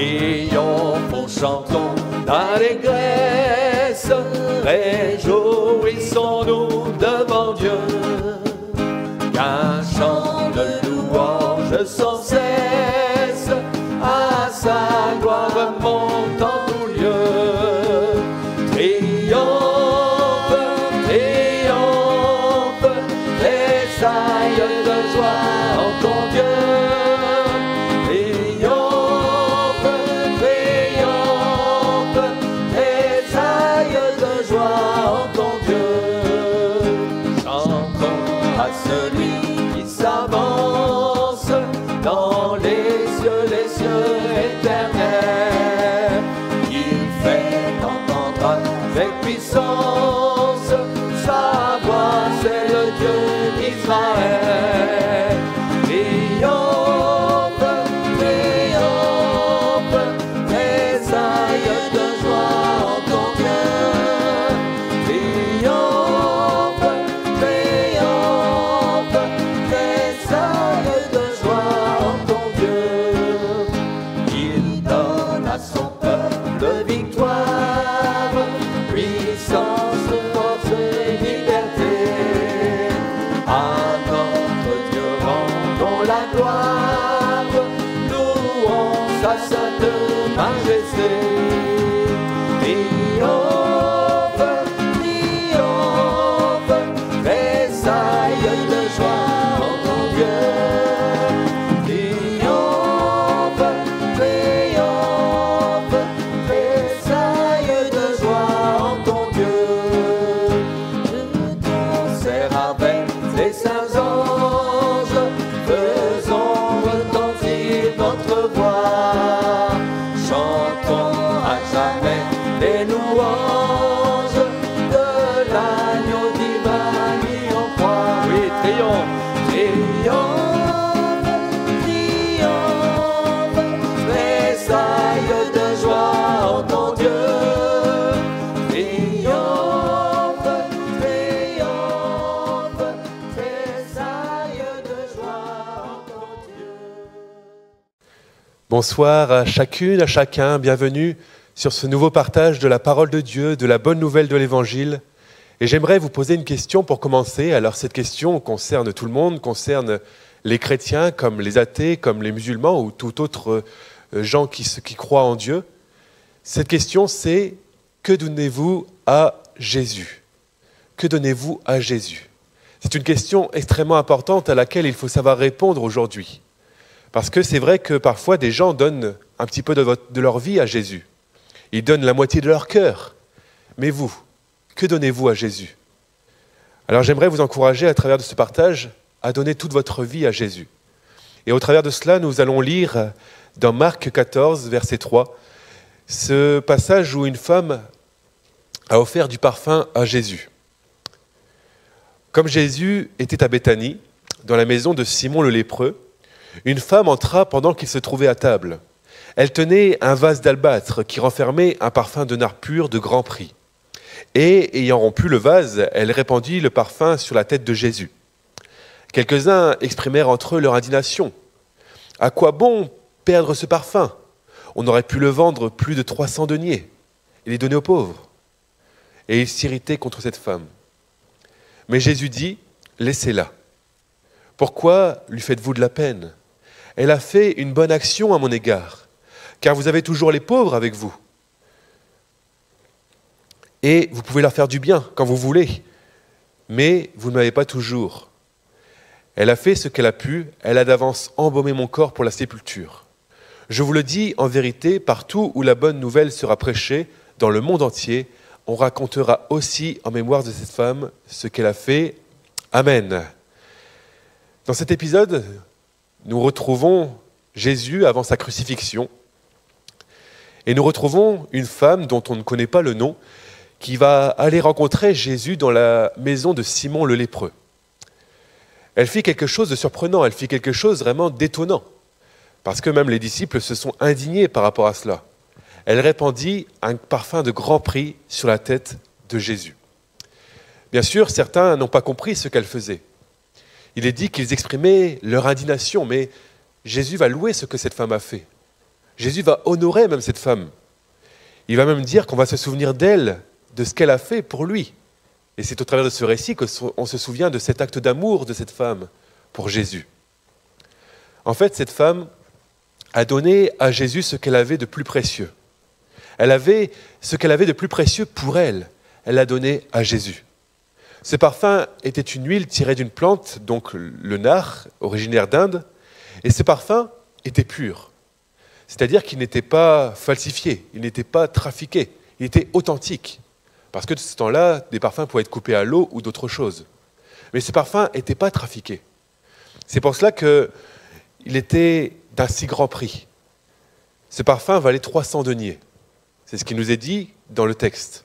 Triomphons, chantons d'allégresse, réjouissons-nous devant Dieu, qu'un chant de louange sans cesse à sa gloire monte en tout lieu. Triomphe, triomphe, tressaille de joie en ton Dieu. Dans les cieux éternels, il fait entendre avec puissance sa voix, c'est le Dieu d'Israël. Triomphe, triomphe, tressaille de joie en ton Dieu. Triomphe, triomphe, tressaille de joie en ton Dieu. Il donne à son peuple victoire, puissance, force et liberté. À notre Dieu rendons la gloire, louons sa sainte majesté. Triomphe, triomphe, tressaille de joie en ton Dieu. Triomphe, triomphe, tressaille de joie en ton Dieu. Je concert avec les saints anges, faisons retentir notre voix. Chantons à jamais les louanges de l'agneau divin mis en croix. Oui, triomphe, triomphe, triomphe, tressaille de joie en ton Dieu. Triomphe, triomphe, tressaille de joie en ton Dieu. Bonsoir à chacune, à chacun, bienvenue sur ce nouveau partage de la parole de Dieu, de la bonne nouvelle de l'Évangile. Et j'aimerais vous poser une question pour commencer. Alors cette question concerne tout le monde, concerne les chrétiens comme les athées, comme les musulmans ou tout autre gens qui croient en Dieu. Cette question c'est: que donnez-vous à Jésus? Que donnez-vous à Jésus? C'est une question extrêmement importante à laquelle il faut savoir répondre aujourd'hui. Parce que c'est vrai que parfois des gens donnent un petit peu de leur vie à Jésus. Ils donnent la moitié de leur cœur. Mais vous, que donnez-vous à Jésus? Alors j'aimerais vous encourager à travers de ce partage à donner toute votre vie à Jésus. Et au travers de cela, nous allons lire dans Marc 14, verset 3, ce passage où une femme a offert du parfum à Jésus. Comme Jésus était à Béthanie, dans la maison de Simon le lépreux, une femme entra pendant qu'il se trouvait à table. Elle tenait un vase d'albâtre qui renfermait un parfum de nard pur de grand prix. Et, ayant rompu le vase, elle répandit le parfum sur la tête de Jésus. Quelques-uns exprimèrent entre eux leur indignation. « À quoi bon perdre ce parfum? On aurait pu le vendre plus de 300 deniers et les donner aux pauvres. » Et ils s'irritaient contre cette femme. Mais Jésus dit, « Laissez-la. Pourquoi lui faites-vous de la peine? Elle a fait une bonne action à mon égard, car vous avez toujours les pauvres avec vous. Et vous pouvez leur faire du bien quand vous voulez, mais vous ne m'avez pas toujours. Elle a fait ce qu'elle a pu, elle a d'avance embaumé mon corps pour la sépulture. Je vous le dis en vérité, partout où la bonne nouvelle sera prêchée, dans le monde entier, on racontera aussi en mémoire de cette femme ce qu'elle a fait. Amen. » Dans cet épisode, nous retrouvons Jésus avant sa crucifixion et nous retrouvons une femme dont on ne connaît pas le nom qui va aller rencontrer Jésus dans la maison de Simon le lépreux. Elle fit quelque chose de surprenant, elle fit quelque chose vraiment d'étonnant parce que même les disciples se sont indignés par rapport à cela. Elle répandit un parfum de grand prix sur la tête de Jésus. Bien sûr, certains n'ont pas compris ce qu'elle faisait. Il est dit qu'ils exprimaient leur indignation, mais Jésus va louer ce que cette femme a fait. Jésus va honorer même cette femme. Il va même dire qu'on va se souvenir d'elle, de ce qu'elle a fait pour lui. Et c'est au travers de ce récit qu'on se souvient de cet acte d'amour de cette femme pour Jésus. En fait, cette femme a donné à Jésus ce qu'elle avait de plus précieux. Elle avait ce qu'elle avait de plus précieux pour elle. Elle l'a donné à Jésus. Ce parfum était une huile tirée d'une plante, donc le nard, originaire d'Inde, et ce parfum était pur. C'est-à-dire qu'il n'était pas falsifié, il n'était pas trafiqué, il était authentique. Parce que de ce temps-là, des parfums pouvaient être coupés à l'eau ou d'autres choses. Mais ce parfum n'était pas trafiqué. C'est pour cela qu'il était d'un si grand prix. Ce parfum valait 300 deniers. C'est ce qui nous est dit dans le texte.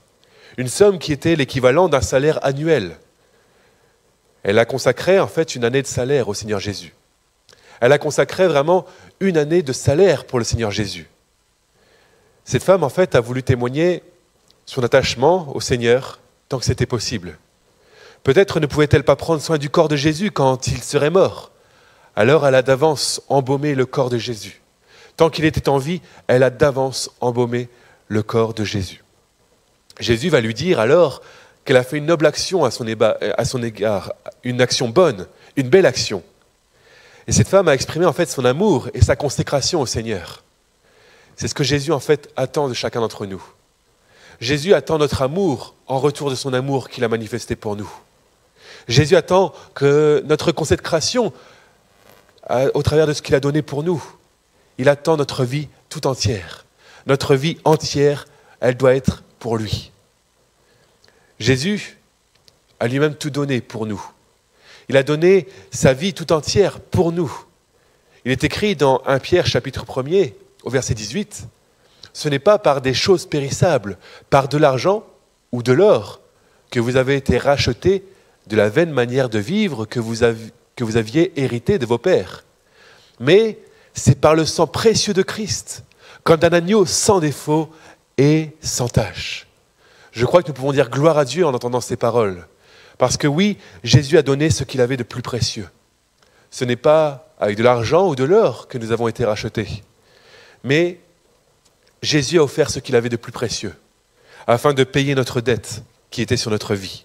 Une somme qui était l'équivalent d'un salaire annuel. Elle a consacré en fait une année de salaire au Seigneur Jésus. Elle a consacré vraiment une année de salaire pour le Seigneur Jésus. Cette femme en fait a voulu témoigner son attachement au Seigneur tant que c'était possible. Peut-être ne pouvait-elle pas prendre soin du corps de Jésus quand il serait mort. Alors elle a d'avance embaumé le corps de Jésus. Tant qu'il était en vie, elle a d'avance embaumé le corps de Jésus. Jésus va lui dire alors qu'elle a fait une noble action à son égard, une action bonne, une belle action. Et cette femme a exprimé en fait son amour et sa consécration au Seigneur. C'est ce que Jésus en fait attend de chacun d'entre nous. Jésus attend notre amour en retour de son amour qu'il a manifesté pour nous. Jésus attend que notre consécration au travers de ce qu'il a donné pour nous. Il attend notre vie tout entière. Notre vie entière, elle doit être pour lui. Jésus a lui-même tout donné pour nous. Il a donné sa vie tout entière pour nous. Il est écrit dans 1 Pierre chapitre 1er, au verset 18, « Ce n'est pas par des choses périssables, par de l'argent ou de l'or, que vous avez été rachetés de la vaine manière de vivre que vous aviez hérité de vos pères. Mais c'est par le sang précieux de Christ, comme d'un agneau sans défaut et sans tache. » Je crois que nous pouvons dire gloire à Dieu en entendant ces paroles. Parce que oui, Jésus a donné ce qu'il avait de plus précieux. Ce n'est pas avec de l'argent ou de l'or que nous avons été rachetés. Mais Jésus a offert ce qu'il avait de plus précieux, afin de payer notre dette qui était sur notre vie.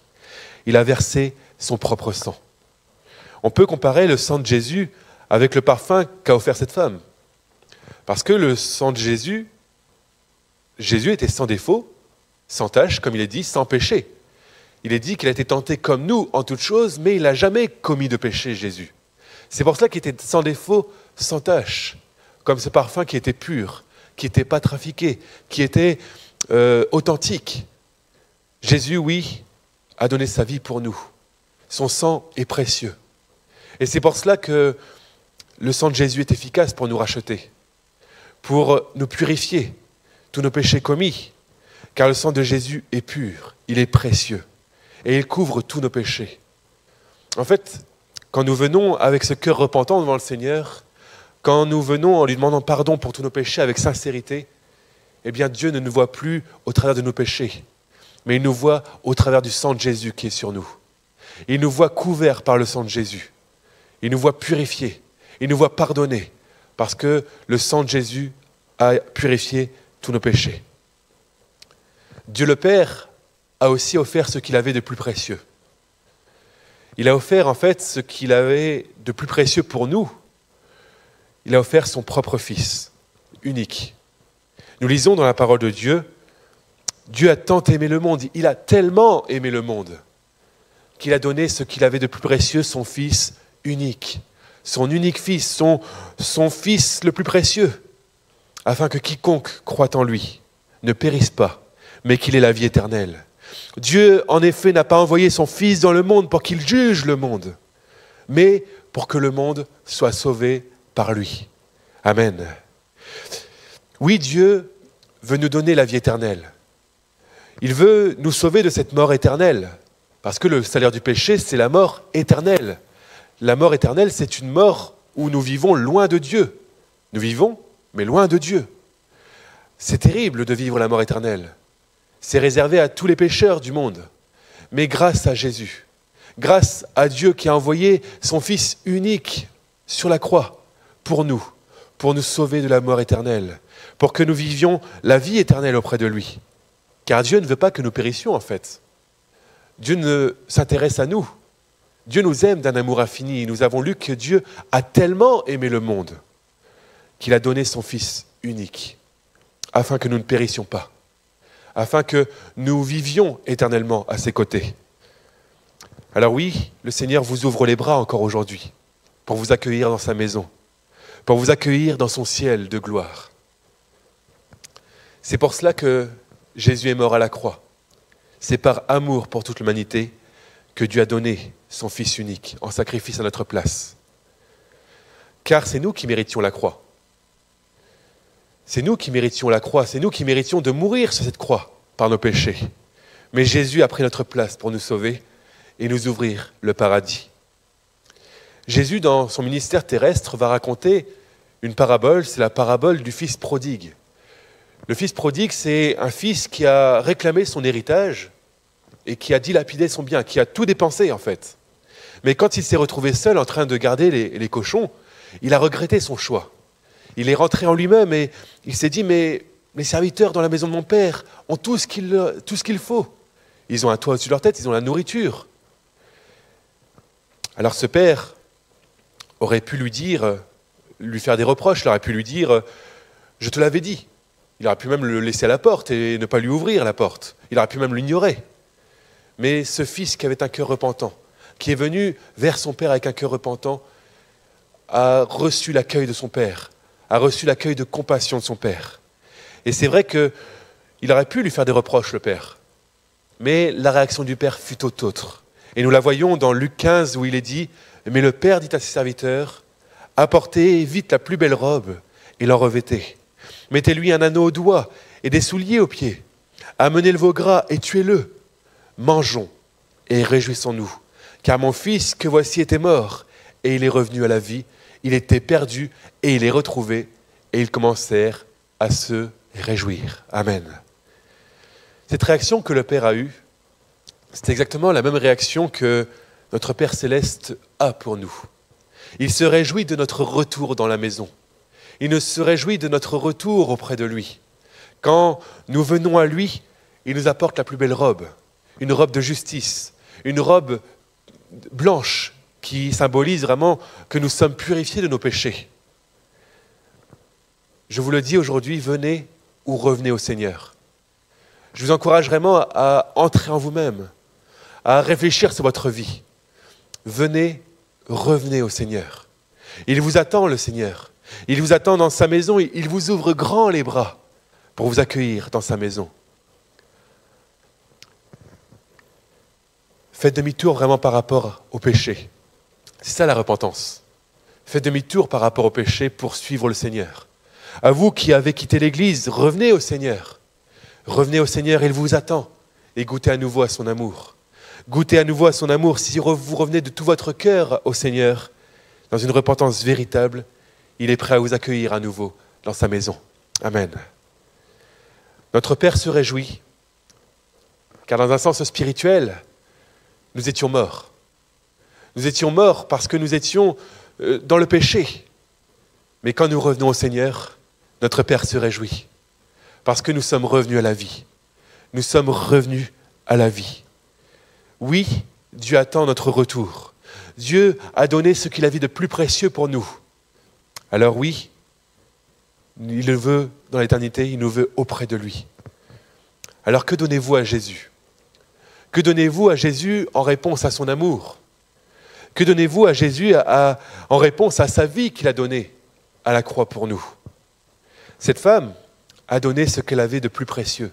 Il a versé son propre sang. On peut comparer le sang de Jésus avec le parfum qu'a offert cette femme. Parce que le sang de Jésus était sans défaut, sans tache, comme il est dit, sans péché. Il est dit qu'il a été tenté comme nous en toutes choses, mais il n'a jamais commis de péché, Jésus. C'est pour cela qu'il était sans défaut, sans tache, comme ce parfum qui était pur, qui n'était pas trafiqué, qui était authentique. Jésus, oui, a donné sa vie pour nous. Son sang est précieux. Et c'est pour cela que le sang de Jésus est efficace pour nous racheter, pour nous purifier tous nos péchés commis, car le sang de Jésus est pur, il est précieux, et il couvre tous nos péchés. En fait, quand nous venons avec ce cœur repentant devant le Seigneur, quand nous venons en lui demandant pardon pour tous nos péchés avec sincérité, eh bien Dieu ne nous voit plus au travers de nos péchés, mais il nous voit au travers du sang de Jésus qui est sur nous. Il nous voit couverts par le sang de Jésus. Il nous voit purifiés, il nous voit pardonnés, parce que le sang de Jésus a purifié tous nos péchés. Dieu le Père a aussi offert ce qu'il avait de plus précieux. Il a offert en fait ce qu'il avait de plus précieux pour nous. Il a offert son propre Fils, unique. Nous lisons dans la parole de Dieu, Dieu a tant aimé le monde, il a tellement aimé le monde, qu'il a donné ce qu'il avait de plus précieux, son Fils unique, son unique Fils, son Fils le plus précieux, afin que quiconque croit en lui ne périsse pas, mais qu'il ait la vie éternelle. Dieu, en effet, n'a pas envoyé son Fils dans le monde pour qu'il juge le monde, mais pour que le monde soit sauvé par lui. Amen. Oui, Dieu veut nous donner la vie éternelle. Il veut nous sauver de cette mort éternelle, parce que le salaire du péché, c'est la mort éternelle. La mort éternelle, c'est une mort où nous vivons loin de Dieu. Nous vivons, mais loin de Dieu. C'est terrible de vivre la mort éternelle. C'est réservé à tous les pécheurs du monde. Mais grâce à Jésus, grâce à Dieu qui a envoyé son Fils unique sur la croix pour nous sauver de la mort éternelle, pour que nous vivions la vie éternelle auprès de lui. Car Dieu ne veut pas que nous périssions en fait. Dieu ne s'intéresse à nous. Dieu nous aime d'un amour infini. Nous avons lu que Dieu a tellement aimé le monde qu'il a donné son Fils unique, afin que nous ne périssions pas, afin que nous vivions éternellement à ses côtés. Alors oui, le Seigneur vous ouvre les bras encore aujourd'hui, pour vous accueillir dans sa maison, pour vous accueillir dans son ciel de gloire. C'est pour cela que Jésus est mort à la croix. C'est par amour pour toute l'humanité que Dieu a donné son Fils unique en sacrifice à notre place. Car c'est nous qui méritions la croix. C'est nous qui méritions la croix, c'est nous qui méritions de mourir sur cette croix par nos péchés. Mais Jésus a pris notre place pour nous sauver et nous ouvrir le paradis. Jésus, dans son ministère terrestre, va raconter une parabole, c'est la parabole du fils prodigue. Le fils prodigue, c'est un fils qui a réclamé son héritage et qui a dilapidé son bien, qui a tout dépensé en fait. Mais quand il s'est retrouvé seul en train de garder les cochons, il a regretté son choix. Il est rentré en lui-même et il s'est dit, mais mes serviteurs dans la maison de mon père ont tout ce qu'il faut. Ils ont un toit au-dessus de leur tête, ils ont la nourriture. Alors ce père aurait pu lui faire des reproches, il aurait pu lui dire, je te l'avais dit. Il aurait pu même le laisser à la porte et ne pas lui ouvrir la porte. Il aurait pu même l'ignorer. Mais ce fils qui avait un cœur repentant, qui est venu vers son père avec un cœur repentant, a reçu l'accueil de son père, a reçu l'accueil de compassion de son père. Et c'est vrai qu'il aurait pu lui faire des reproches, le père. Mais la réaction du père fut tout autre. Et nous la voyons dans Luc 15 où il est dit « Mais le père dit à ses serviteurs, apportez vite la plus belle robe et l'en revêtez. Mettez-lui un anneau au doigt et des souliers aux pieds. Amenez le veau gras et tuez-le. Mangeons et réjouissons-nous. Car mon fils que voici était mort et il est revenu à la vie. Il était perdu et il est retrouvé. Et ils commencèrent à se réjouir. » Amen. Cette réaction que le Père a eue, c'est exactement la même réaction que notre Père Céleste a pour nous. Il se réjouit de notre retour dans la maison. Il se réjouit de notre retour auprès de lui. Quand nous venons à lui, il nous apporte la plus belle robe, une robe de justice, une robe blanche qui symbolise vraiment que nous sommes purifiés de nos péchés. Je vous le dis aujourd'hui, venez ou revenez au Seigneur. Je vous encourage vraiment à entrer en vous-même, à réfléchir sur votre vie. Venez, revenez au Seigneur. Il vous attend, le Seigneur. Il vous attend dans sa maison, il vous ouvre grand les bras pour vous accueillir dans sa maison. Faites demi-tour vraiment par rapport au péché. C'est ça la repentance. Faites demi-tour par rapport au péché pour suivre le Seigneur. À vous qui avez quitté l'Église, revenez au Seigneur. Revenez au Seigneur, il vous attend. Et goûtez à nouveau à son amour. Goûtez à nouveau à son amour. Si vous revenez de tout votre cœur au Seigneur, dans une repentance véritable, il est prêt à vous accueillir à nouveau dans sa maison. Amen. Notre Père se réjouit, car dans un sens spirituel, nous étions morts. Nous étions morts parce que nous étions dans le péché. Mais quand nous revenons au Seigneur, notre Père se réjouit, parce que nous sommes revenus à la vie. Nous sommes revenus à la vie. Oui, Dieu attend notre retour. Dieu a donné ce qu'il avait de plus précieux pour nous. Alors oui, il le veut dans l'éternité, il nous veut auprès de lui. Alors que donnez-vous à Jésus? Que donnez-vous à Jésus en réponse à son amour? Que donnez-vous à Jésus en réponse à sa vie qu'il a donnée à la croix pour nous? Cette femme a donné ce qu'elle avait de plus précieux,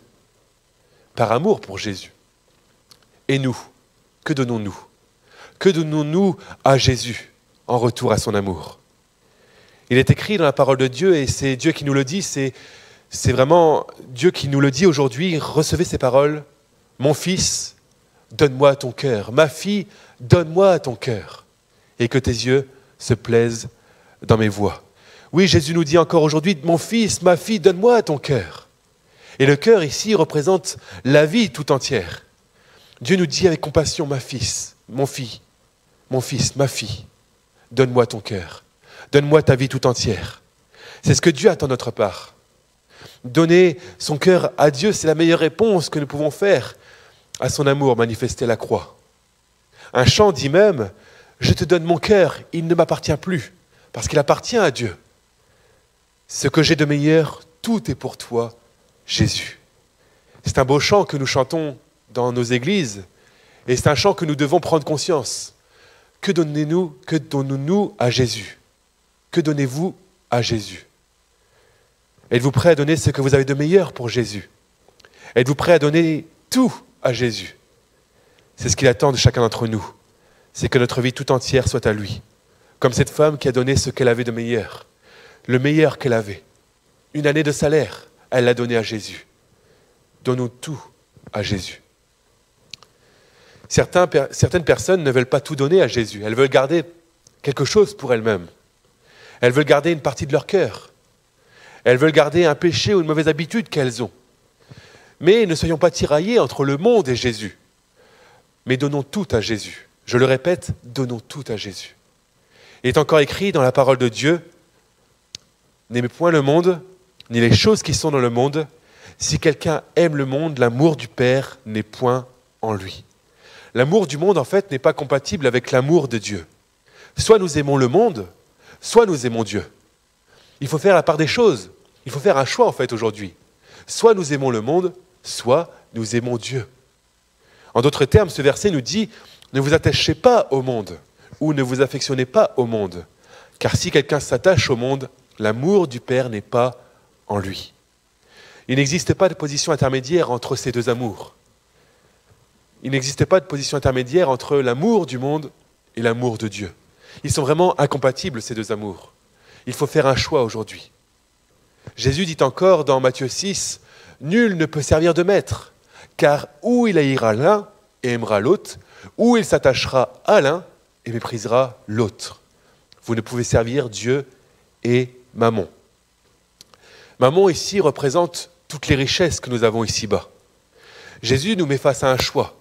par amour pour Jésus. Et nous, que donnons-nous? Que donnons-nous à Jésus en retour à son amour? Il est écrit dans la parole de Dieu, et c'est Dieu qui nous le dit, c'est vraiment Dieu qui nous le dit aujourd'hui. Recevez ces paroles. Mon fils, donne-moi ton cœur. Ma fille, donne-moi ton cœur. Et que tes yeux se plaisent dans mes voies. Oui, Jésus nous dit encore aujourd'hui, mon fils, ma fille, donne-moi ton cœur. Et le cœur ici représente la vie tout entière. Dieu nous dit avec compassion, mon fils, ma fille, donne-moi ton cœur. Donne-moi ta vie tout entière. C'est ce que Dieu attend de notre part. Donner son cœur à Dieu, c'est la meilleure réponse que nous pouvons faire à son amour manifesté à la croix. Un chant dit même « Je te donne mon cœur, il ne m'appartient plus, parce qu'il appartient à Dieu. Ce que j'ai de meilleur, tout est pour toi, Jésus. » C'est un beau chant que nous chantons dans nos églises, et c'est un chant que nous devons prendre conscience. Que donnons-nous à Jésus? Que donnez-vous à Jésus? Êtes-vous prêt à donner ce que vous avez de meilleur pour Jésus? Êtes-vous prêt à donner tout à Jésus? C'est ce qu'il attend de chacun d'entre nous. C'est que notre vie tout entière soit à lui. Comme cette femme qui a donné ce qu'elle avait de meilleur. Le meilleur qu'elle avait. Une année de salaire, elle l'a donné à Jésus. Donnons tout à Jésus. Certaines personnes ne veulent pas tout donner à Jésus. Elles veulent garder quelque chose pour elles-mêmes. Elles veulent garder une partie de leur cœur. Elles veulent garder un péché ou une mauvaise habitude qu'elles ont. Mais ne soyons pas tiraillés entre le monde et Jésus. Mais donnons tout à Jésus. Je le répète, donnons tout à Jésus. Il est encore écrit dans la parole de Dieu, « N'aimez point le monde, ni les choses qui sont dans le monde. Si quelqu'un aime le monde, l'amour du Père n'est point en lui. » L'amour du monde, en fait, n'est pas compatible avec l'amour de Dieu. Soit nous aimons le monde, soit nous aimons Dieu. Il faut faire la part des choses. Il faut faire un choix, en fait, aujourd'hui. Soit nous aimons le monde, soit nous aimons Dieu. En d'autres termes, ce verset nous dit « Ne vous attachez pas au monde » ou « Ne vous affectionnez pas au monde ». Car si quelqu'un s'attache au monde, l'amour du Père n'est pas en lui. Il n'existe pas de position intermédiaire entre ces deux amours. Il n'existe pas de position intermédiaire entre l'amour du monde et l'amour de Dieu. Ils sont vraiment incompatibles, ces deux amours. Il faut faire un choix aujourd'hui. Jésus dit encore dans Matthieu 6, « Nul ne peut servir de maître, car ou il haïra l'un et aimera l'autre, ou il s'attachera à l'un et méprisera l'autre. Vous ne pouvez servir Dieu et Mammon. » Mammon ici représente toutes les richesses que nous avons ici-bas. Jésus nous met face à un choix.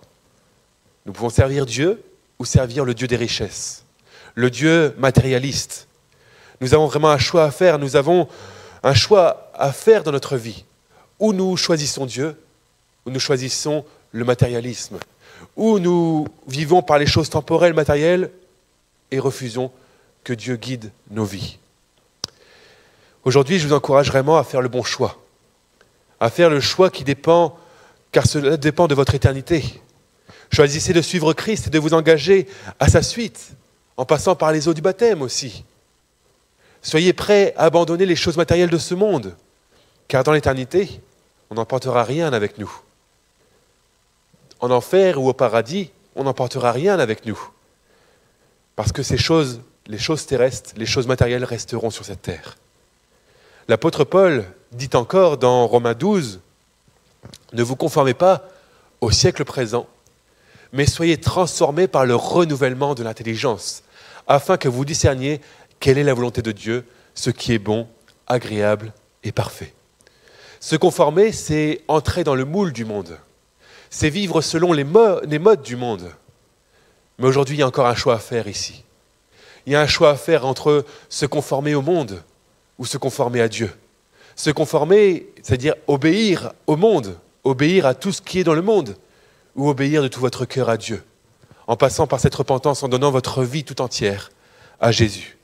Nous pouvons servir Dieu ou servir le Dieu des richesses, le Dieu matérialiste. Nous avons vraiment un choix à faire. Nous avons un choix à faire dans notre vie. Ou nous choisissons Dieu, ou nous choisissons le matérialisme. Ou nous vivons par les choses temporelles, matérielles, et refusons que Dieu guide nos vies. Aujourd'hui, je vous encourage vraiment à faire le bon choix. À faire le choix qui dépend, car cela dépend de votre éternité. Choisissez de suivre Christ et de vous engager à sa suite, en passant par les eaux du baptême aussi. Soyez prêts à abandonner les choses matérielles de ce monde, car dans l'éternité, on n'emportera rien avec nous. En enfer ou au paradis, on n'emportera rien avec nous. Parce que ces choses, les choses terrestres, les choses matérielles resteront sur cette terre. L'apôtre Paul dit encore dans Romains 12, « Ne vous conformez pas au siècle présent, mais soyez transformés par le renouvellement de l'intelligence, afin que vous discerniez quelle est la volonté de Dieu, ce qui est bon, agréable et parfait. » Se conformer, c'est entrer dans le moule du monde. C'est vivre selon les modes du monde. Mais aujourd'hui, il y a encore un choix à faire ici. Il y a un choix à faire entre se conformer au monde ou se conformer à Dieu. Se conformer, c'est-à-dire obéir au monde, obéir à tout ce qui est dans le monde, ou obéir de tout votre cœur à Dieu, en passant par cette repentance, en donnant votre vie tout entière à Jésus.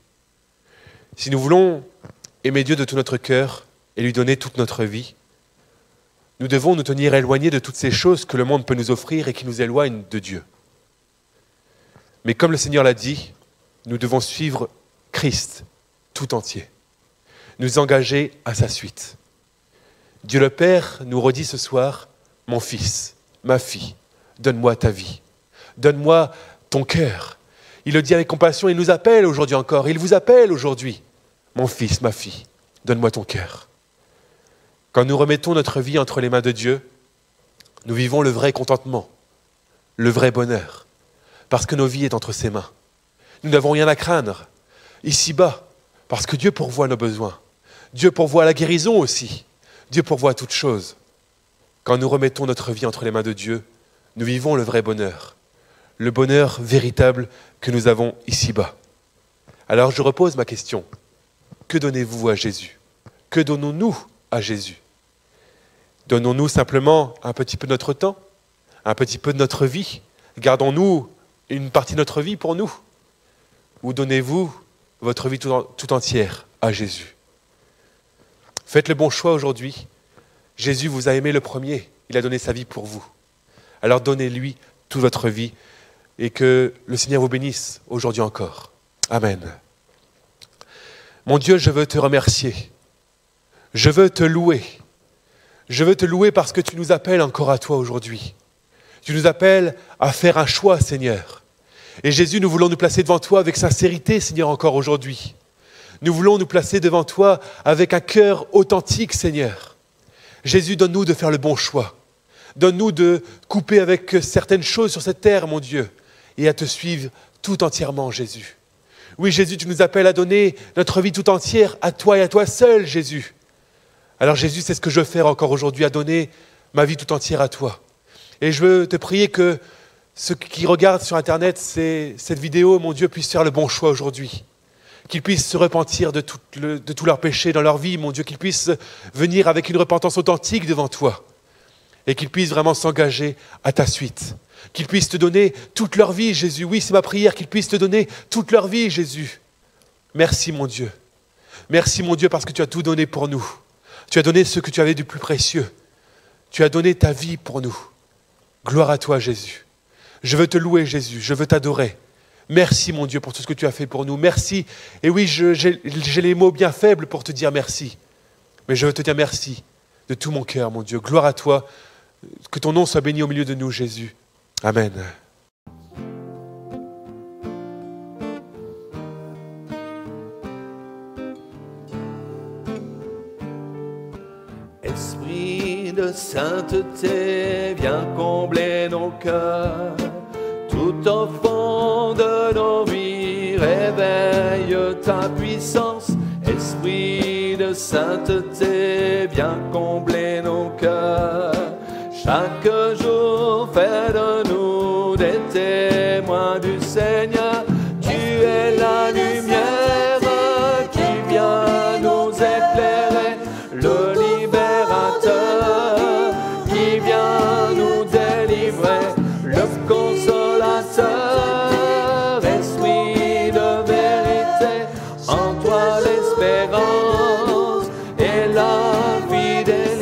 Si nous voulons aimer Dieu de tout notre cœur et lui donner toute notre vie, nous devons nous tenir éloignés de toutes ces choses que le monde peut nous offrir et qui nous éloignent de Dieu. Mais comme le Seigneur l'a dit, nous devons suivre Christ tout entier, nous engager à sa suite. Dieu le Père nous redit ce soir, « Mon fils, ma fille, donne-moi ta vie, donne-moi ton cœur. » Il le dit avec compassion, il nous appelle aujourd'hui encore, il vous appelle aujourd'hui. « Mon fils, ma fille, donne-moi ton cœur. » Quand nous remettons notre vie entre les mains de Dieu, nous vivons le vrai contentement, le vrai bonheur, parce que nos vies sont entre ses mains. Nous n'avons rien à craindre, ici-bas, parce que Dieu pourvoit nos besoins. Dieu pourvoit la guérison aussi. Dieu pourvoit toutes choses. Quand nous remettons notre vie entre les mains de Dieu, nous vivons le vrai bonheur, le bonheur véritable que nous avons ici-bas. Alors je repose ma question. Que donnez-vous à Jésus? Que donnons-nous à Jésus? Donnons-nous simplement un petit peu de notre temps, un petit peu de notre vie. Gardons-nous une partie de notre vie pour nous. Ou donnez-vous votre vie tout entière à Jésus. Faites le bon choix aujourd'hui. Jésus vous a aimé le premier. Il a donné sa vie pour vous. Alors donnez-lui toute votre vie et que le Seigneur vous bénisse aujourd'hui encore. Amen. Mon Dieu, je veux te remercier. Je veux te louer. Je veux te louer parce que tu nous appelles encore à toi aujourd'hui. Tu nous appelles à faire un choix, Seigneur. Et Jésus, nous voulons nous placer devant toi avec sincérité, Seigneur, encore aujourd'hui. Nous voulons nous placer devant toi avec un cœur authentique, Seigneur. Jésus, donne-nous de faire le bon choix. Donne-nous de couper avec certaines choses sur cette terre, mon Dieu, et à te suivre tout entièrement, Jésus. Oui, Jésus, tu nous appelles à donner notre vie tout entière à toi et à toi seul, Jésus. Alors Jésus, c'est ce que je veux faire encore aujourd'hui, à donner ma vie tout entière à toi. Et je veux te prier que ceux qui regardent sur Internet cette vidéo, mon Dieu, puissent faire le bon choix aujourd'hui. Qu'ils puissent se repentir de tous leurs péchés dans leur vie, mon Dieu, qu'ils puissent venir avec une repentance authentique devant toi. Et qu'ils puissent vraiment s'engager à ta suite. Qu'ils puissent te donner toute leur vie, Jésus. Oui, c'est ma prière, qu'ils puissent te donner toute leur vie, Jésus. Merci, mon Dieu. Merci, mon Dieu, parce que tu as tout donné pour nous. Tu as donné ce que tu avais du plus précieux. Tu as donné ta vie pour nous. Gloire à toi, Jésus. Je veux te louer, Jésus. Je veux t'adorer. Merci, mon Dieu, pour tout ce que tu as fait pour nous. Merci. Et oui, j'ai les mots bien faibles pour te dire merci. Mais je veux te dire merci de tout mon cœur, mon Dieu. Gloire à toi. Que ton nom soit béni au milieu de nous, Jésus. Amen. Esprit de sainteté, viens combler nos cœurs. Tout au fond de nos vies, réveille ta puissance. Esprit de sainteté, viens combler nos cœurs. Chaque jour, fais de nous des témoins du Seigneur. Tu es la lumière qui vient nous éclairer, le libérateur qui vient nous délivrer, le consolateur, esprit de vérité, en toi l'espérance et la fidélité.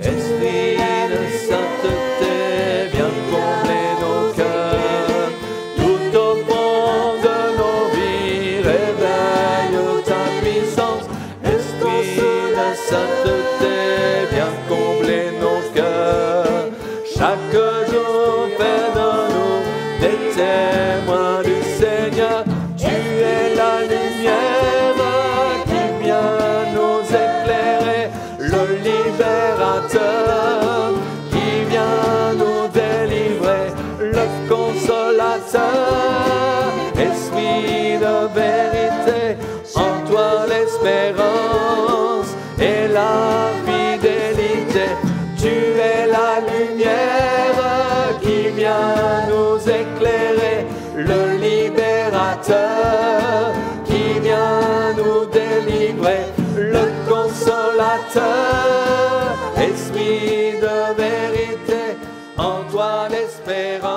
Esprit de sainteté, viens combler nos cœurs. Tout au fond de nos vies, réveille ta puissance. Esprit de sainteté, viens combler nos cœurs. Chaque jour, fais de nous des témoins du Seigneur. Tu es la lumière qui vient nous éclairer, le libérateur qui vient nous délivrer, le consolateur, esprit de vérité, en toi l'espérance et la fidélité. Tu es la lumière qui vient nous éclairer, le libérateur qui vient nous délivrer, le consolateur, esprit de vérité, en toi l'espérance